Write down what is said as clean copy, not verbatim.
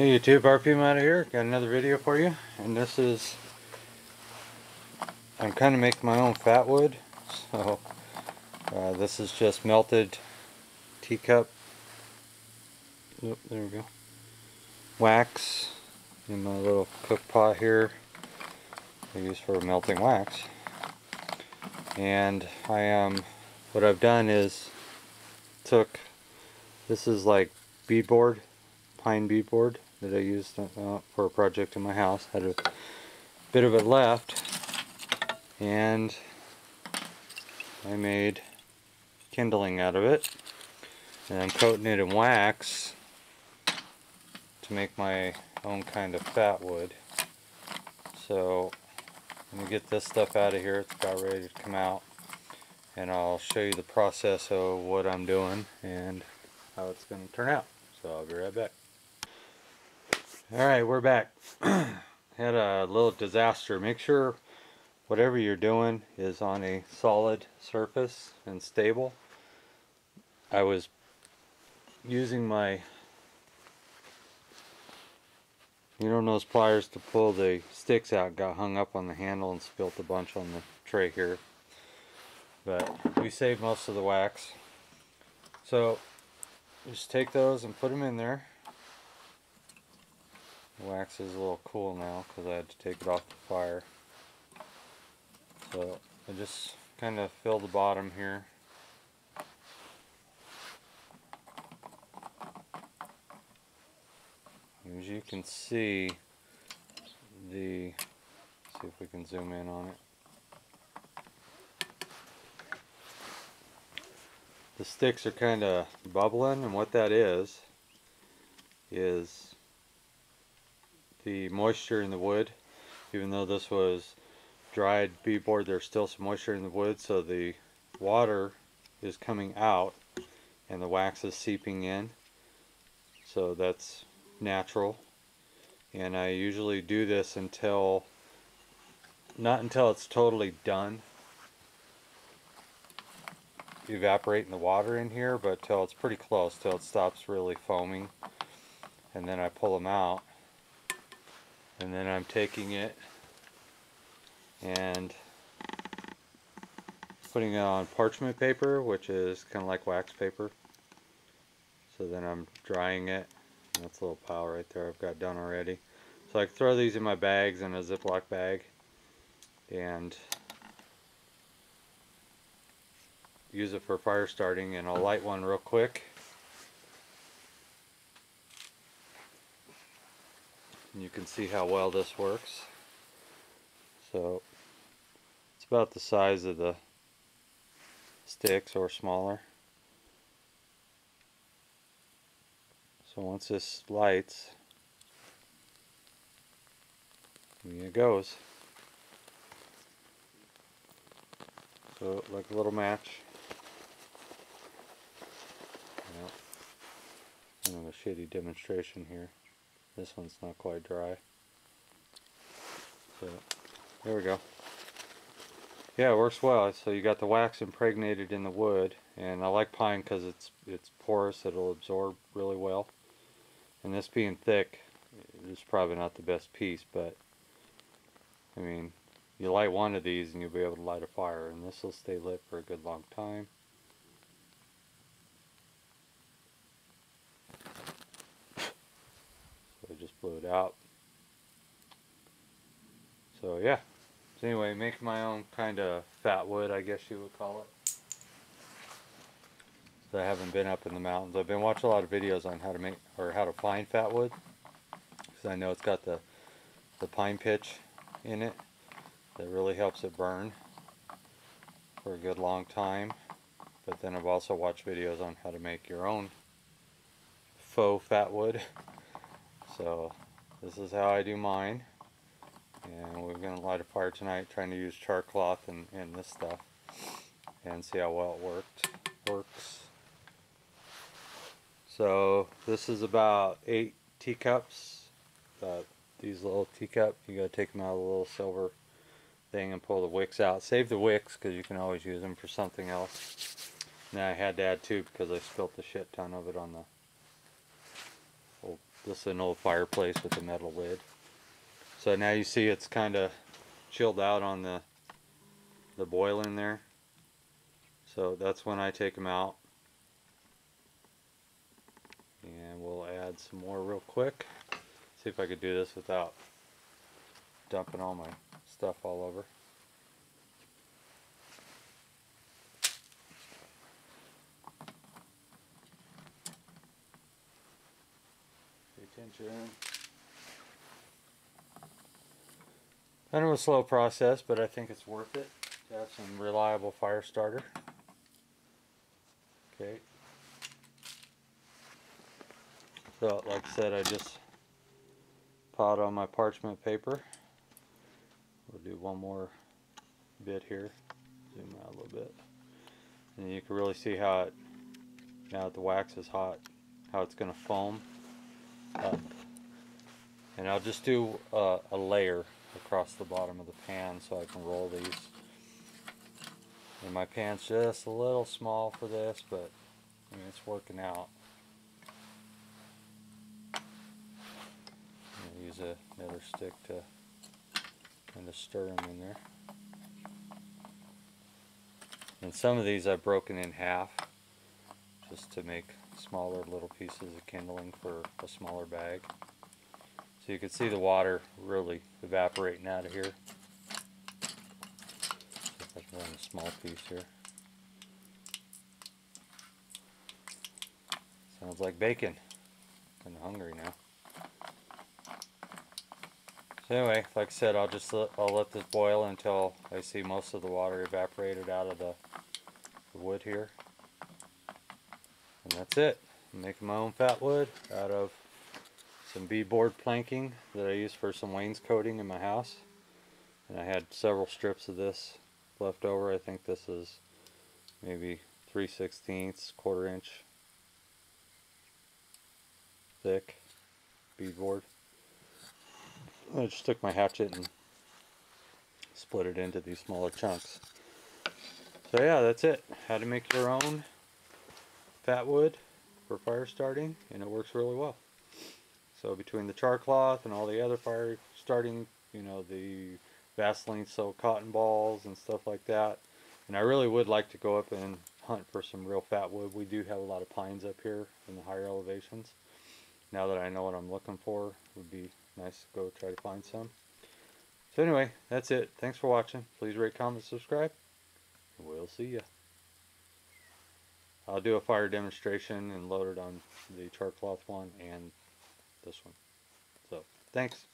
Hey YouTube, RPM out of here. Got another video for you, and this is, I'm kind of making my own Fatwood. So this is just melted teacup, there we go, wax in my little cook pot here I use for melting wax. And what I've done is took, this is like beadboard, pine beadboard that I used for a project in my house. Had a bit of it left, and I made kindling out of it, and I'm coating it in wax to make my own kind of Fatwood. So I'm going to get this stuff out of here. It's about ready to come out, and I'll show you the process of what I'm doing and how it's going to turn out. So I'll be right back. Alright, we're back. Had a little disaster. Make sure whatever you're doing is on a solid surface and stable. I was using my those pliers to pull the sticks out, got hung up on the handle and spilt a bunch on the tray here. But we saved most of the wax. So just take those and put them in there. The wax is a little cool now because I had to take it off the fire. So I just kind of fill the bottom here. As you can see, see if we can zoom in on it. The sticks are kind of bubbling, and what that is the moisture in the wood. Even though this was dried beadboard, there's still some moisture in the wood, so the water is coming out and the wax is seeping in. So that's natural, and I usually do this not until it's totally done evaporating the water in here, but till it's pretty close, till it stops really foaming, and then I pull them out, and then I'm taking it and putting it on parchment paper, which is kind of like wax paper. So then I'm drying it. That's a little pile right there I've got done already. So I can throw these in my bags in a Ziploc bag and use it for fire starting, and I'll light one real quick. And you can see how well this works. So it's about the size of the sticks or smaller. So once this lights, here it goes. So like a little match. Kind of a shitty demonstration here. This one's not quite dry. So there we go. Yeah, it works well. So you got the wax impregnated in the wood, and I like pine because it's porous. It'll absorb really well. And this being thick, it's probably not the best piece, but I mean, you light one of these and you'll be able to light a fire, and this will stay lit for a good long time. So I just blew it out. So yeah. So anyway, make my own kind of Fatwood, I guess you would call it. So I haven't been up in the mountains. I've been watching a lot of videos on how to make, or how to find Fatwood, because I know it's got the pine pitch in it that really helps it burn for a good long time. But then I've also watched videos on how to make your own faux Fatwood. So this is how I do mine, and we're going to light a fire tonight, trying to use char cloth and this stuff, and see how well it works. So this is about 8 teacups. These little teacups, you got to take them out of the little silver thing and pull the wicks out. Save the wicks because you can always use them for something else. Now I had to add 2 because I spilt the shit ton of it on the old This is an old fireplace with a metal lid. So now you see it's kind of chilled out on the boil in there. So that's when I take them out. And we'll add some more real quick. See if I could do this without dumping all my stuff all over. Pay attention. Kind of a slow process, but I think it's worth it to have some reliable fire starter. Okay. So, like I said, I just piled on my parchment paper. We'll do one more bit here. Zoom out a little bit. And you can really see how it, now that the wax is hot, how it's going to foam up. And I'll just do a layer across the bottom of the pan so I can roll these. And my pan's just a little small for this, but I mean, it's working out. I'm gonna use another stick to kind of stir them in there. And some of these I've broken in half just to make smaller little pieces of kindling for a smaller bag. So you can see the water really evaporating out of here. See if I can run a small piece here. Sounds like bacon. I'm hungry now. So anyway, like I said, I'll let this boil until I see most of the water evaporated out of the wood here. And that's it. I'm making my own Fatwood out of some beadboard planking that I use for some wainscoting in my house. And I had several strips of this left over. I think this is maybe 3/16, quarter inch thick beadboard. I just took my hatchet and split it into these smaller chunks. So yeah, that's it. How to make your own Fatwood for fire starting, and it works really well. So between the char cloth and all the other fire starting, you know, the Vaseline soaked cotton balls and stuff like that. And I really would like to go up and hunt for some real Fatwood. We do have a lot of pines up here in the higher elevations. Now that I know what I'm looking for, it would be nice to go try to find some. So anyway, that's it. Thanks for watching. Please rate, comment, subscribe. We'll see ya. I'll do a fire demonstration and load it on the char cloth one and this one. So, thanks.